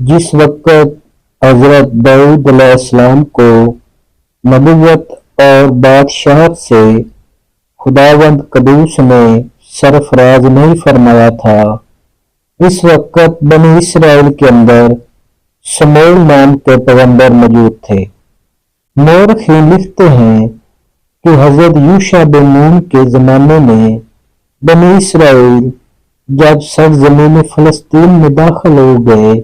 जिस वक्त हजरत दाऊद अलैहिस्सलाम को नबुव्वत और बादशाहत से खुदावंद कदूस ने सरफराज नहीं फरमाया था, इस वक्त बनी इसराइल के अंदर शमूएल नाम के पैगंबर मौजूद थे। मौरखीन लिखते हैं कि हजरत यूशा बिन नून के ज़माने में बनी इसराइल जब सरज़मीन फ़लस्तीन में दाखिल हो गए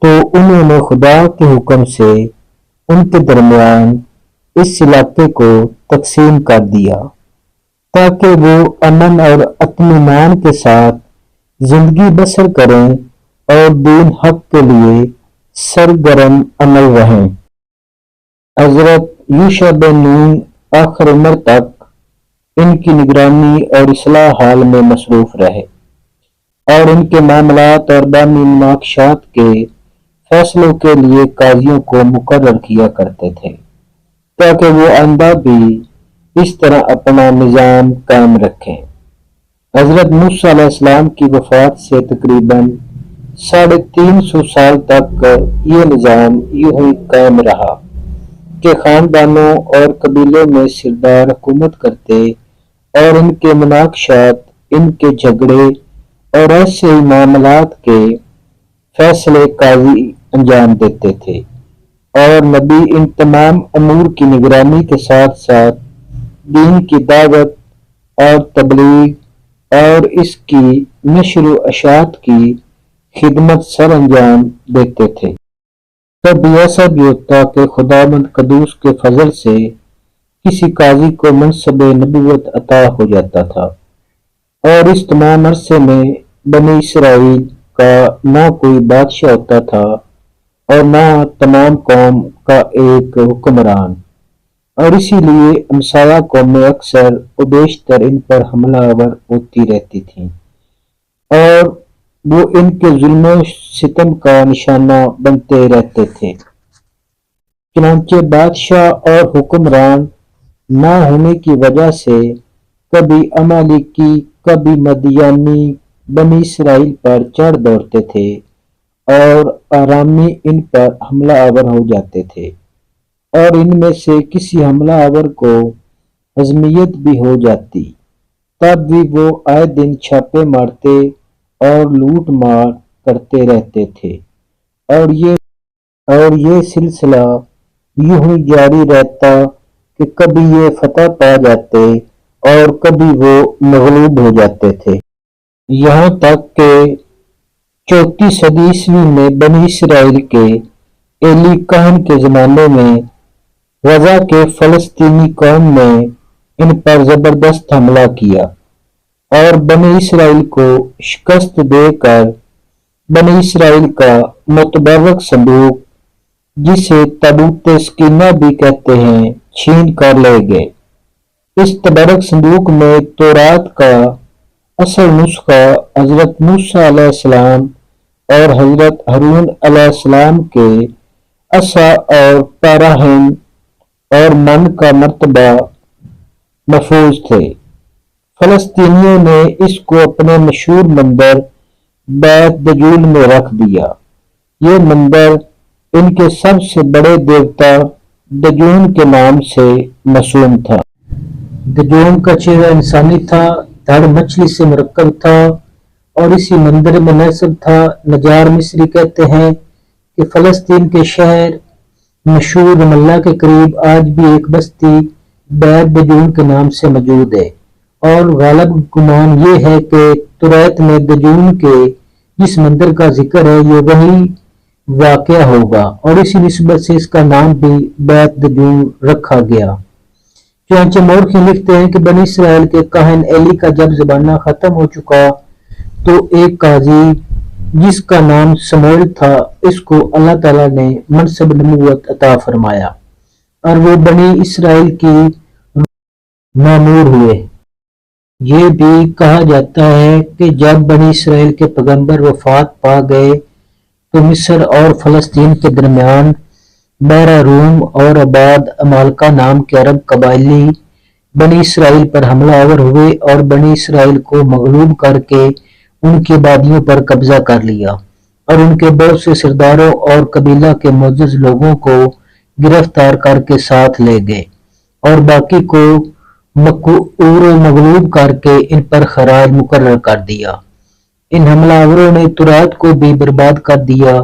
तो उन्होंने खुदा के हुक्म से उनके दरमियान इस इलाके को तकसीम कर दिया ताकि वो अमन और इत्मीनान के साथ जिंदगी बसर करें और दीन हक के लिए सरगर्म अमल रहें। हजरत यूशा बिन नून आखिर उम्र तक इनकी निगरानी और इस्लाह हाल में मसरूफ रहे और इनके मामलात और बानी मुनाकशात के फैसलों के लिए काजियों को मुकर्रर किया करते थे ताकि वो आइंदा भी इस तरह अपना निज़ाम कायम रखें। हजरत मूसा अलैहिस्सलाम की वफात से तकरीबन 350 साल तक ये निज़ाम यूं ही कायम रहा कि खानदानों और कबीलों में सिरदार हुकूमत करते और इनके मुनाकशात, इनके झगड़े और ऐसे ही मामलात के फैसले काजी अंजाम देते थे और नबी इन तमाम अमूर की निगरानी के साथ साथ दीन की दावत और तबलीग और इसकी नश्र व अशात की खिदमत सर अंजाम देते थे। कभी ऐसा भी होता कि खुदावंद कदूस के फजल से किसी काजी को मनसब नबूवत अता हो जाता था और इस तमाम अरसे में बनी इसराइल का ना कोई बादशाह होता था और ना तमाम कौम का एक हुक्मरान, और इसीलिए हमसाया कौमें अक्सर व बेशतर इन पर हमलावर होती रहती थीं और वो इनके जुल्म सितम का निशाना बनते रहते थे। चुनांचे बादशाह और हुक्मरान ना होने की वजह से कभी अमालिकी कभी मदियानी बनी इसराइल पर चढ़ दौड़ते थे और आरामी इन पर हमला आवर हो जाते थे और इनमें से किसी हमला आवर को हजमियत भी हो जाती, तब भी वो आए दिन छापे मारते और लूट मार करते रहते थे और ये सिलसिला यूं ही जारी रहता कि कभी ये फतह पा जाते और कभी वो मगलूब हो जाते थे। यहाँ तक कि 4वीं सदी ईस्वी में बनी इसराइल के एली कहन के ज़माने में गजा के फ़लस्तीनी कौम ने इन पर ज़बरदस्त हमला किया और बनी इसराइल को शिकस्त देकर बनी इसराइल का मुतबर्रक संदूक, जिसे ताबूत सकीना भी कहते हैं, छीन कर ले गए। इस तबरक संदूक में तौरात का असल नुस्खा हजरत मूसा अलैहिस्सलाम और हजरत हारून अलैहिस्सलाम के असा और पैराहिन और मन का मर्तबा महफूज थे। फलस्तीनियों ने इसको अपने मशहूर मंदिर बैत दजूल में रख दिया। ये मंदिर इनके सबसे बड़े देवता दजून के नाम से मशहूर था। दजून का चेहरा इंसानी था, धड़ मछली से मुरक्कब था और इसी मंदिर में नस्ब था। नजार मिस्री कहते हैं कि फलस्तीन के शहर मशहूर रमल्ला के करीब आज भी एक बस्ती बैत दजून के नाम से मौजूद है और गालिब गुमान ये है कि तुरैत में दजून के जिस मंदिर का जिक्र है ये वही वाक़या होगा और इसी निस्बत से इसका नाम भी बैत दजून रखा गया। चुनांचे मौरखीन लिखते हैं कि बनी इसराइल के काहिन एली का जब ज़माना खत्म हो चुका तो एक काजी जिसका नाम शमूएल था, इसको अल्लाह ताला ने मनसब नबूवत अता फरमाया और वो बनी इसराइल की मामूर हुए। ये भी कहा जाता है कि जब बनी इसराइल के पैगंबर वफात पा गए तो मिस्र और फलस्तीन के दरमियान बहरा रूम और आबाद अमालका नाम के अरब कबाइली बनी इसराइल पर हमला आवर हुए और बनी इसराइल को मगलूब करके उनकी आबादियों पर कब्जा कर लिया اور ان کے بہت سے سرداروں اور قبیلہ کے معزز لوگوں کو گرفتار کر کے ساتھ لے گئے اور باقی کو مقہور و مغلوب کر کے ان پر خراج مقرر کر دیا۔ ان حملہ آوروں نے تورات کو بھی برباد کر دیا۔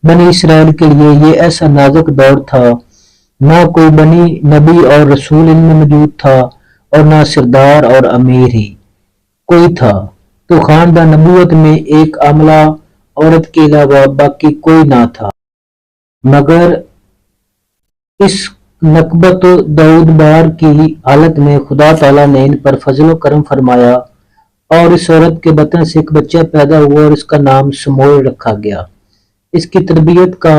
بنی اسرائیل کے لیے یہ ایسا نازک دور تھا، نہ کوئی بنی نبی اور رسول ان میں موجود تھا اور نہ سردار اور امیر ہی کوئی تھا، تو خاندان نبوت میں ایک عاملہ عورت کے علاوہ باقی کوئی نہ تھا۔ مگر اس نکبت و داؤد بار کی حالت میں خدا تعالیٰ نے ان پر فضل و کرم فرمایا اور اس عورت کے بطن سے ایک بچہ پیدا ہوا اور اس کا نام سموئیل رکھا گیا۔ اس کی تربیت کا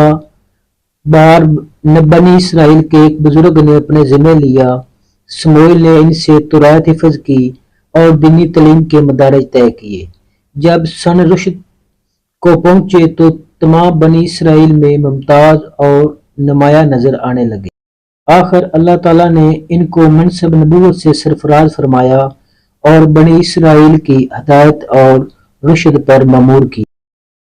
بار بنی اسرائیل کے ایک بزرگ نے اپنے ذمہ لیا۔ سموئیل نے ان سے تورات حفظ کی اور دینی تعلیم کے مدارج طے کیے۔ جب سن رشد کو پہنچے تو تمام بنی اسرائیل میں ممتاز اور نمایاں نظر آنے لگے۔ آخر اللہ تعالیٰ نے ان کو منصب نبوت سے سرفراز فرمایا اور بنی اسرائیل کی ہدایت اور رشد پر مامور کی۔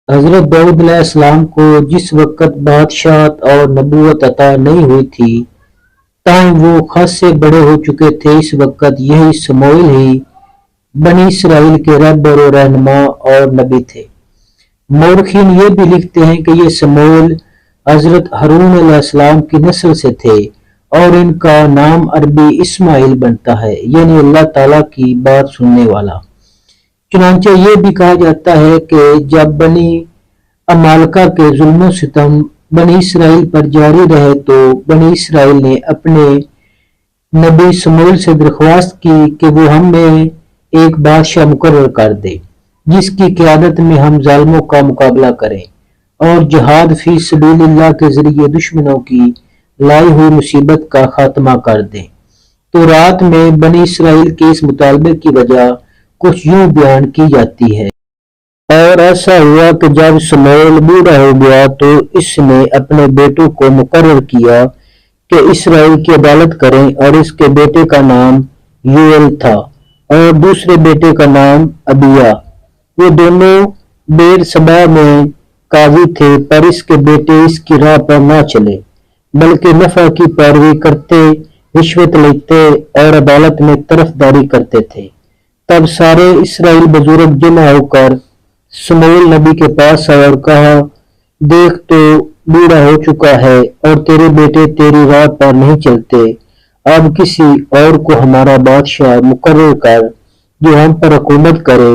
حضرت داؤد علیہ السلام کو جس وقت بادشاہت اور نبوت عطا نہیں ہوئی تھی، تاہم وہ خاصے بڑے ہو چکے تھے، اس وقت یہی سموئیل ہی بنی اسرائیل کے رہبر و رہنما اور نبی تھے۔ مورخین یہ بھی لکھتے ہیں کہ یہ سموئیل حضرت ہارون علیہ السلام کی نسل سے تھے اور ان کا نام عربی اسماعیل بنتا ہے، یعنی اللہ تعالیٰ کی بات سننے والا۔ چنانچہ یہ بھی کہا جاتا ہے کہ جب بنی عمالقہ کے ظلم و ستم بنی اسرائیل پر جاری رہے تو بنی اسرائیل نے اپنے نبی سموئیل سے درخواست کی کہ وہ ہمیں ایک بادشاہ مقرر کر دے جس کی قیادت میں ہم ظالموں کا مقابلہ کریں اور جہاد فی سبیل اللہ کے ذریعے دشمنوں کی لائی ہوئی مصیبت کا خاتمہ کر دیں۔ تو رات میں بنی اسرائیل کے اس مطالبے کی وجہ کچھ یوں بیان کی جاتی ہے۔ اور ایسا ہوا کہ جب سموئیل بوڑھا ہو گیا تو اس نے اپنے بیٹوں کو مقرر کیا کہ اسرائیل کی عدالت کریں، اور اس کے بیٹے کا نام یوئیل تھا اور دوسرے بیٹے کا نام ابیہ۔ وہ دونوں بیر سبا میں قاضی تھے، پر اس کے بیٹے اس کی راہ پر نہ چلے بلکہ نفع کی پیروی کرتے، رشوت لیتے اور عدالت میں طرفداری کرتے تھے۔ تب سارے اسرائیل بزرگ جمع ہو کر سموئیل نبی کے پاس آئے اور کہا، دیکھ تو بوڑھا ہو چکا ہے اور تیرے بیٹے تیری راہ پر نہیں چلتے، اب کسی اور کو ہمارا بادشاہ مقرر کر جو ہم پر حکومت کرے،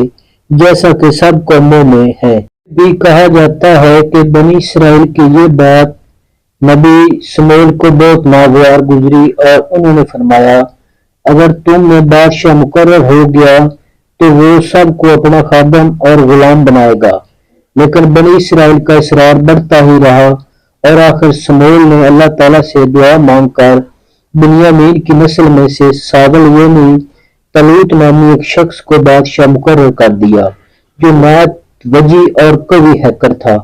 جیسا کہ سب قوموں میں ہے۔ بھی کہا جاتا ہے کہ بنی اسرائیل کی یہ بات نبی سموئیل کو بہت ناگوار گزری اور انہوں نے فرمایا، اگر تم میں بادشاہ مقرر ہو گیا تو وہ سب کو اپنا خادم اور غلام بنائے گا۔ لیکن بنی اسرائیل کا اصرار بڑھتا ہی رہا اور آخر سموئیل نے اللہ تعالیٰ سے دعا مانگ کر بنیامین کی نسل میں سے ساول یعنی طالوت نامی ایک شخص کو بادشاہ مقرر کر دیا جو نہایت وجیح اور قوی ہیکر تھا۔